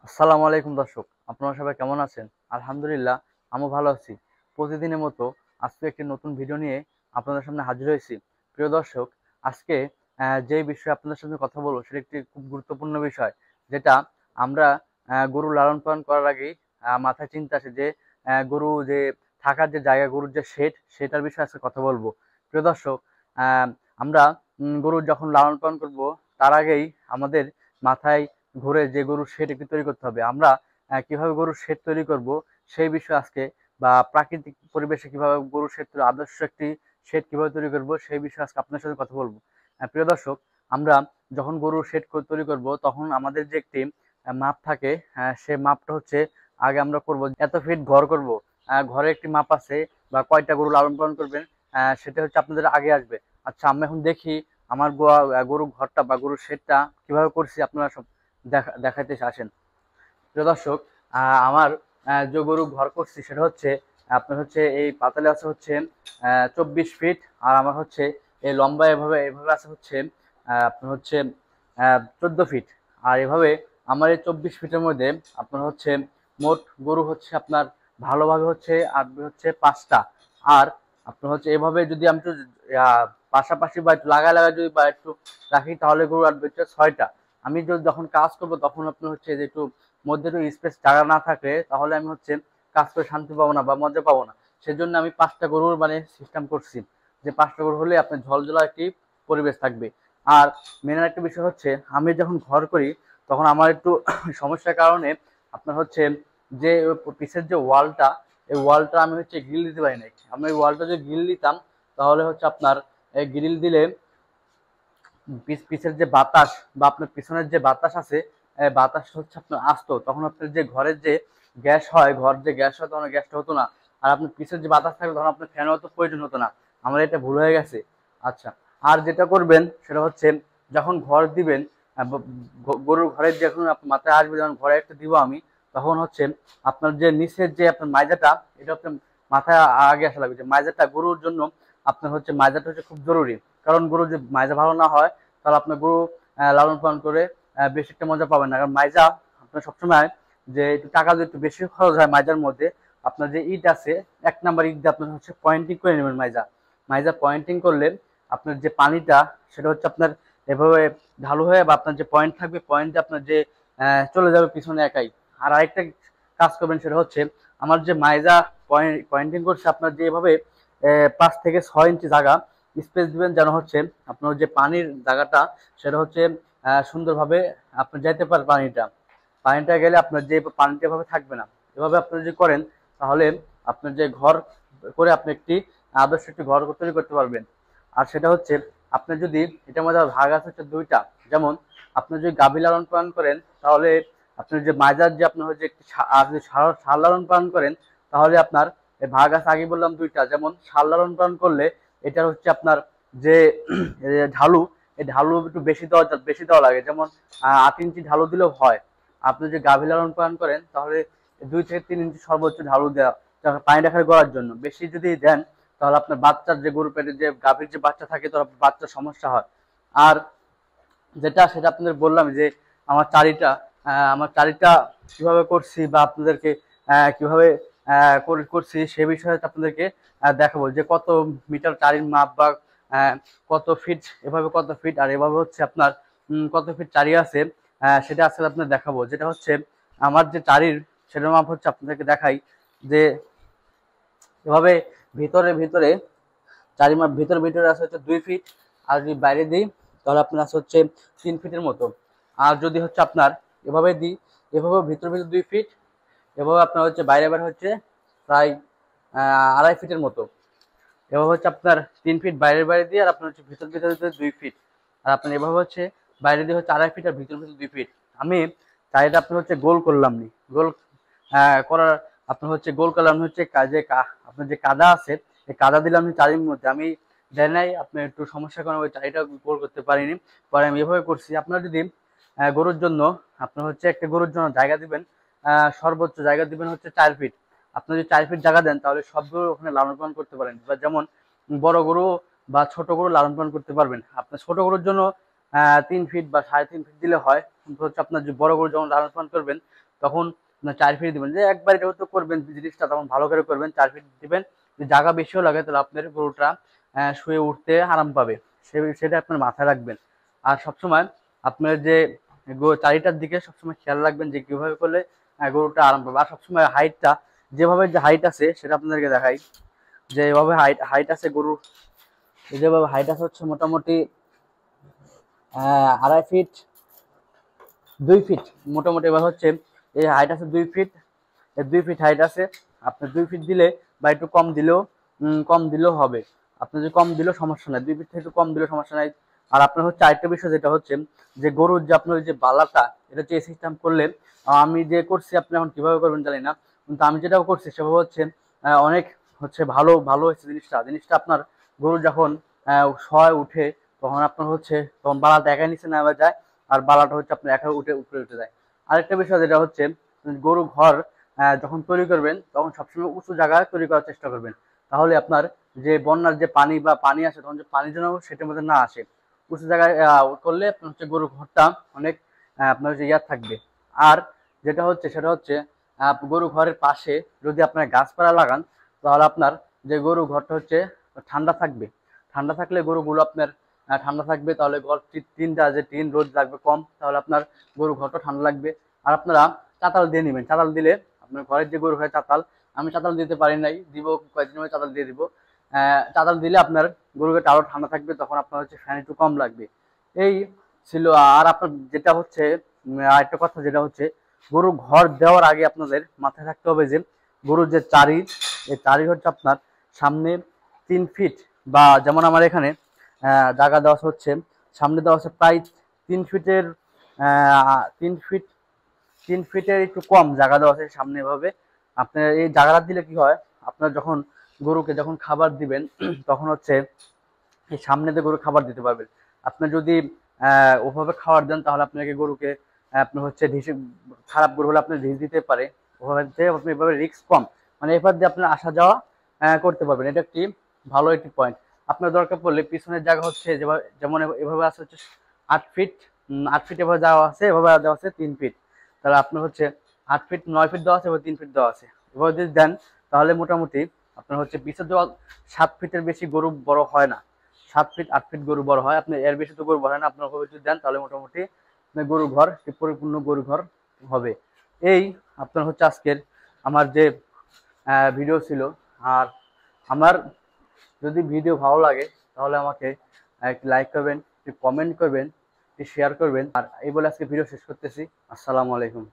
আসসালামু আলাইকুম দর্শক, আপনারা সবাই কেমন আছেন? আলহামদুলিল্লাহ, আমিও ভালো আছি। প্রতিদিনের মতো আজকে একটি নতুন ভিডিও নিয়ে আপনাদের সামনে হাজির হয়েছি। প্রিয় দর্শক, আজকে যে বিষয়ে আপনাদের সামনে কথা বলবো সেটা একটি খুব গুরুত্বপূর্ণ বিষয়, যেটা আমরা গরু লালন পালন করার আগেই মাথায় চিন্তা আসে যে গরু যে থাকার যে জায়গা, গরুর যে শেড, সেটার বিষয়ে আজকে কথা বলবো। প্রিয় দর্শক, আহ, আমরা গরু যখন লালন পালন করব, তার আগেই আমাদের মাথায় ঘুরে যে গরুর শেড একটি তৈরি করতে হবে। আমরা কিভাবে গরুর শেড তৈরি করব সেই বিষয়ে আজকে, বা প্রাকৃতিক পরিবেশে কিভাবে গরুর শেড তৈরি, আদর্শ একটি শেড কিভাবে তৈরি করব সেই বিষয়ে আজকে আপনার সাথে কথা বলবো। প্রিয় দর্শক, আমরা যখন গরুর শেড তৈরি করব তখন আমাদের যে একটি মাপ থাকে, সে মাপটা হচ্ছে আগে আমরা করব এত ফিট ঘর করব। ঘরে একটি মাপ আছে, বা কয়টা গরু লালন পালন করবেন সেটা হচ্ছে আপনাদের আগে আসবে। আচ্ছা, আমরা এখন দেখি আমার গরুর ঘরটা বা গরুর শেডটা কিভাবে করছি, আপনারা সব দেখাইতে আসেন। প্রিয় দর্শক, আমার যে গরু ঘর করছি সেটা হচ্ছে আপনার হচ্ছে এই পাতালে আছে হচ্ছে 24 ফিট, আর আমার হচ্ছে এই লম্বা এভাবে এভাবে আছে হচ্ছে আপনার হচ্ছে 14 ফিট। আর এভাবে আমার এই 24 ফিটের মধ্যে আপনার হচ্ছে মোট গরু হচ্ছে আপনার ভালোভাবে হচ্ছে আসবে হচ্ছে 5টা। আর আপনার হচ্ছে এভাবে যদি আমি একটু পাশাপাশি বা একটু লাগায় লাগায় যদি বা একটু রাখি, তাহলে গরু আসবে হচ্ছে 6টা। আমি যখন কাজ করব তখন আপনার হচ্ছে যে একটু মধ্যে একটু স্পেস জায়গা না থাকলে, তাহলে আমি হচ্ছে কাজ করে শান্তি পাবো না বা মজা পাবো না। সেজন্য আমি 5টা গরুর মানে সিস্টেম করছি, যে 5টা গরু হলে আপনার ঝলঝলা একটি পরিবেশ থাকবে। আর মেন একটা বিষয় হচ্ছে, আমি যখন ঘর করি তখন আমার একটু সমস্যার কারণে আপনার হচ্ছে যে পিছের যে ওয়ালটা, এই ওয়ালটা আমি হচ্ছে গ্রিল দিতে পারি নাই। আমি এই ওয়ালটা যদি গ্রিল দিতাম, তাহলে হচ্ছে আপনার এই গ্রিল দিলে পিছের যে বাতাস বা আপনার পিছনের যে বাতাস আছে, বাতাস হচ্ছে আপনার আসতো, তখন আপনার যে ঘরের যে গ্যাস হয়, ঘর যে গ্যাস হয়, তখন গ্যাসটা হতো না। আর আপনার পিছের যে বাতাস থাকবে তখন আপনার ফ্যানও তো প্রয়োজন হতো না। আমার এটা ভুল হয়ে গেছে। আচ্ছা, আর যেটা করবেন সেটা হচ্ছে, যখন ঘর দিবেন গরুর ঘরের যখন আপনার মাথায় আসবে, যখন ঘরে একটা দিব আমি, তখন হচ্ছে আপনার যে নিচের যে আপনার মাইজাটা, এটা আপনার মাথায় আগে আসা লাগবে। যে মাইজাটা গরুর জন্য আপনার হচ্ছে মাইজাটা হচ্ছে খুব জরুরি। কারণ গরু যে মাইজা ভালো না হয়, তাহলে আপনার গরু লালন পালন করে বেশি একটা মজা পাবেন না। কারণ মাইজা আপনার সবসময় যে একটু টাকা যদি একটু বেশি খরচ হয় মাইজার মধ্যে, আপনার যে ইট আছে, 1 নাম্বার ইট দিয়ে আপনার হচ্ছে পয়েন্টিং করে নেবেন। মাইজা মাইজা পয়েন্টিং করলে আপনার যে পানিটা, সেটা হচ্ছে আপনার এভাবে ঢালু হয়ে, বা আপনার যে পয়েন্ট থাকবে, পয়েন্টে আপনার যে চলে যাবে পিছনে একাই। আর আরেকটা কাজ করবেন, সেটা হচ্ছে আমার যে মাইজা পয়েন্টিং করছে, আপনার যে এভাবে 5 থেকে 6 ইঞ্চি জায়গা স্পেস দিবেন, যেন হচ্ছে আপনার যে পানির জায়গাটা, সেটা হচ্ছে সুন্দরভাবে আপনার যাইতে পারে। পানিটা পানিটা গেলে আপনার যে পানিটা এভাবে থাকবে না। এভাবে আপনি যদি করেন, তাহলে আপনার যে ঘর করে আপনি একটি আদর্শ একটি ঘর তৈরি করতে পারবেন। আর সেটা হচ্ছে, আপনার যদি এটার মধ্যে ভাগ আছে হচ্ছে 2টা। যেমন আপনি যদি গাভী লালন পালন করেন, তাহলে আপনার যে মাজার যে আপনার হচ্ছে একটি আর যদি ষাঁড় লালন পালন করেন, তাহলে আপনার এই ভাগ আছে আগে বললাম 2টা। যেমন ষাঁড় লালন পালন করলে এটা হচ্ছে আপনার যে ঢালু, এই ঢালু একটু বেশি দেওয়া লাগে। যেমন 8 ইঞ্চি ঢালু দিলেও হয়। আপনি যে গাভী লালন পালন করেন, তাহলে 2 থেকে 3 ইঞ্চি সর্বোচ্চ ঢালু দেওয়া, পানি রাখার গড়ার জন্য। বেশি যদি দেন, তাহলে আপনার বাচ্চার যে গরু পেটে যে গাভীর যে বাচ্চা থাকে, তো বাচ্চার সমস্যা হয়। আর যেটা সেটা আপনাদের বললাম যে আমার চারিটা কিভাবে করছি, বা আপনাদেরকে কিভাবে করছি সে বিষয়ে আপনাদেরকে দেখাবো, যে কত মিটার চারির মাপ, বা কত ফিট, এভাবে কত ফিট, আর এভাবে হচ্ছে আপনার কত ফিট চারি আছে, সেটা আসলে আপনাদের দেখাবো। যেটা হচ্ছে আমার যে চারির, সেটার মাপ হচ্ছে আপনাদেরকে দেখাই, যে এভাবে ভিতরে ভিতরে চারিমাপ ভিতরে ভিতরে আছে হচ্ছে 2 ফিট। আর যদি বাইরে দিই, তাহলে আপনার আছে হচ্ছে 3 ফিটের মতো। আর যদি হচ্ছে আপনার এভাবে দিই, এভাবে ভিতরে ভিতরে 2 ফিট, এভাবে আপনার হচ্ছে বাইরে বাইরে হচ্ছে প্রায় 2.5 ফিটের মতো। এভাবে হচ্ছে আপনার 3 ফিট বাইরে বাইরে দিয়ে, আর আপনার হচ্ছে ভিতর ভিতরে 2 ফিট। আর আপনার এভাবে হচ্ছে বাইরে দিয়ে হচ্ছে 2.5 ফিট, আর ভিতর ভিতরে 2 ফিট। আমি চারিটা আপনার হচ্ছে গোল করলাম নি। গোল করার আপনার হচ্ছে গোল করলাম হচ্ছে কাজে আপনার যে কাদা আছে, এই কাদা দিলাম চারির মধ্যে। আমি দেয় নাই, আপনার একটু সমস্যার কারণে ওই চারিটা গোল করতে পারিনি। পরে আমি এভাবে করছি। আপনার যদি গরুর জন্য, আপনার হচ্ছে একটা গরুর জন্য জায়গা দিবেন, সর্বোচ্চ জায়গা দিবেন হচ্ছে 4 ফিট। আপনি যদি 4 ফিট জায়গা দেন, তাহলে সব গরু ওখানে লালন পালন করতে পারেন। বা যেমন বড় গরু বা ছোট গরু লালন পালন করতে পারবেন। আপনার ছোট গরুর জন্য 3 ফিট বা 3.5 ফিট দিলে হয়। কিন্তু হচ্ছে আপনার যে বড় গরু যখন লালন পালন করবেন তখন 4 ফিট দিবেন। যে একবার এটা তো করবেন জিনিসটা তখন ভালো করে করবেন, 4 ফিট দিবেন। যদি জায়গা বেশিও লাগে তাহলে আপনার গরুটা শুয়ে উঠতে আরাম পাবে, সেটা আপনার মাথায় রাখবেন। আর সবসময় আপনার যে চারিটার দিকে সবসময় খেয়াল রাখবেন যে কিভাবে করলে গরুটা আরাম পাবে। আর সবসময় হাইটটা যেভাবে যে হাইট আছে সেটা আপনাদেরকে দেখাই, যে এভাবে হাইট আছে গরুর, যেভাবে হাইট আছে হচ্ছে মোটামুটি 2.5 ফিট 2 ফিট মোটামুটি। এবার হচ্ছে এই হাইট আছে 2 ফিট, 2 ফিট হাইট আছে। আপনার 2 ফিট দিলে বা একটু কম দিলেও হবে। আপনি যদি কম দিলেও সমস্যা নাই, 2 ফিট থেকে একটু কম দিলেও সমস্যা নাই। আর আপনার হচ্ছে আরেকটা বিষয় যেটা হচ্ছে যে গরুর যে আপনার যে বালাটা, এটা হচ্ছে সিস্টেম করলে আমি যে করছি আপনি এখন কিভাবে করবেন জানি না, কিন্তু আমি যেটা করছি সেভাবে হচ্ছে অনেক হচ্ছে ভালো ভালো হয়েছে জিনিসটা আপনার গরু যখন শয় উঠে তখন আপনার হচ্ছে তখন বালাটা একাই নিচে নেওয়া যায়, আর বালাটা হচ্ছে আপনার একা উপরে উঠে যায়। আরেকটা বিষয় যেটা হচ্ছে গরু ঘর যখন তৈরি করবেন তখন সবসময় উঁচু জায়গায় তৈরি করার চেষ্টা করবেন, তাহলে আপনার যে বন্যার যে পানি আসে তখন যে পানি যেন সেটার মধ্যে না আসে। উঁচু জায়গায় করলে আপনার হচ্ছে গরুর ঘরটা অনেক আপনার হচ্ছে ইয়ার থাকবে। আর যেটা হচ্ছে সেটা হচ্ছে গরু ঘরের পাশে যদি আপনার গাছপালা লাগান তাহলে আপনার যে গরু ঘরটা হচ্ছে ঠান্ডা থাকবে। ঠান্ডা থাকলে গরুগুলো আপনার ঠান্ডা থাকবে, তাহলে ঘর টিন রোদ লাগবে কম, তাহলে আপনার গরু ঘরটা ঠান্ডা লাগবে। আর আপনারা চাতাল দিয়ে নেবেন, চাতাল দিলে আপনার ঘরের যে গরু হয় চাতাল, আমি চাতাল দিতে পারি নাই, দিব কয়েকদিন মধ্যে চাতাল দিয়ে দিব। চাতাল দিলে আপনার গরুকে আরো ঠান্ডা থাকবে, তখন আপনার হচ্ছে ফ্যান একটু কম লাগবে। এই ছিল। আর আপনার যেটা হচ্ছে আরেকটা কথা যেটা হচ্ছে গরু ঘর দেওয়ার আগে আপনাদের মাথায় রাখতে হবে যে গরুর যে এই চারি হচ্ছে আপনার সামনে 3 ফিট, বা যেমন আমার এখানে জায়গা দেওয়া হচ্ছে সামনে দেওয়া আছে প্রায় 3 ফিটের 3 ফিট 3 ফিটের একটু কম জায়গা দেওয়া আছে সামনে। এভাবে আপনার এই জায়গাটা দিলে কি হয়, আপনার যখন গরুকে যখন খাবার দিবেন তখন হচ্ছে এই সামনে দিয়ে গরু খাবার দিতে পারবেন। আপনি যদি ওভাবে খাবার দেন তাহলে আপনাকে গরুকে আপনার হচ্ছে খারাপ গরু হলে আপনার ঢিস দিতে পারে। ওভাবে আপনি এভাবে রিস্ক কম, মানে এবার দিয়ে আপনার আসা যাওয়া করতে পারবেন। এটা একটি ভালো একটি পয়েন্ট। আপনার দরকার পড়লে পিছনের জায়গা হচ্ছে যেমন এভাবে আছে হচ্ছে 8 ফিট, 8 ফিট এভাবে যাওয়া আছে, এভাবে দেওয়া আছে 3 ফিট। তাহলে আপনার হচ্ছে 8 ফিট 9 ফিট দেওয়া আছে, এবার 3 ফিট দেওয়া আছে। এভাবে যদি দেন তাহলে মোটামুটি আপনার হচ্ছে পিছের দেওয়া 7 ফিটের বেশি গরু বড় হয় না। 7 ফিট 8 ফিট গরু বড় হয়, আপনি এর বেশি তো গরু বড় হয় না। আপনার যদি দেন তাহলে মোটামুটি গরু ঘর পরিপূর্ণ গরু ঘর হবে। এই আপনার হচ্ছে আজকের আমার যে ভিডিও ছিল। আর আমার যদি ভিডিও ভালো লাগে তাহলে আমাকে একটি লাইক করবেন, একটি কমেন্ট করবেন, একটি শেয়ার করবেন। আর এই বলে আজকে ভিডিও শেষ করতেছি। আসসালামু আলাইকুম।